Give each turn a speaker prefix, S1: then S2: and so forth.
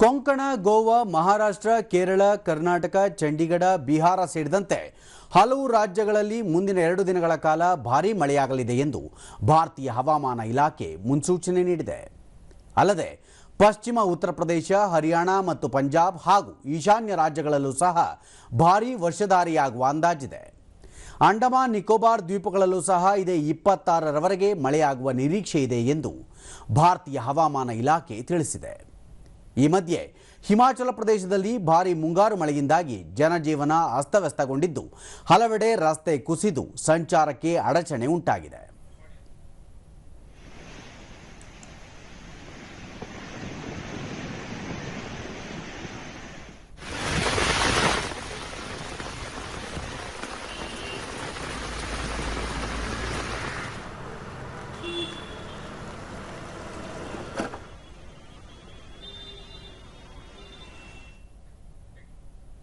S1: ಕೊಂಕಣ, ಗೋವಾ, ಮಹಾರಾಷ್ಟ್ರ, ಕೇರಳ, ಕರ್ನಾಟಕ, ಚಂಡೀಗಢ, ಬಿಹಾರ ಸೇರಿದಂತೆ ಹಲವು ರಾಜ್ಯಗಳಲ್ಲಿ ಮುಂದಿನ 2 ದಿನಗಳ ಕಾಲ ಭಾರೀ ಮಳೆಯಾಗಲಿದೆ ಎಂದು ಭಾರತೀಯ ಹವಾಮಾನ ಇಲಾಖೆ ಮುನ್ಸೂಚನೆ ನೀಡಿದೆ. ಅಲ್ಲದೆ ಪಶ್ಚಿಮ ಉತ್ತರ ಪ್ರದೇಶ, ಹರಿಯಾಣ ಮತ್ತು ಪಂಜಾಬ್ ಹಾಗೂ ಈಶಾನ್ಯ ರಾಜ್ಯಗಳಲ್ಲೂ ಸಹ ಭಾರೀ ವರ್ಷಧಾರಿಯಾಗುವ ಅಂದಾಜಿದೆ. ಅಂಡಮಾನ್ ನಿಕೋಬಾರ್ ದ್ವೀಪಗಳಲ್ಲೂ ಸಹ ಇದೇ 26ರವರೆಗೆ ಮಳೆಯಾಗುವ ನಿರೀಕ್ಷೆ ಇದೆ ಎಂದು ಭಾರತೀಯ ಹವಾಮಾನ ಇಲಾಖೆ ತಿಳಿಸಿದೆ. ಈ ಮಧ್ಯೆ ಹಿಮಾಚಲ ಪ್ರದೇಶದಲ್ಲಿ ಭಾರೀ ಮುಂಗಾರು ಮಳೆಯಿಂದಾಗಿ ಜನಜೀವನ ಅಸ್ತವ್ಯಸ್ತಗೊಂಡಿದ್ದು ಹಲವೆಡೆ ರಸ್ತೆ ಕುಸಿದು ಸಂಚಾರಕ್ಕೆ ಅಡಚಣೆ ಉಂಟಾಗಿದೆ.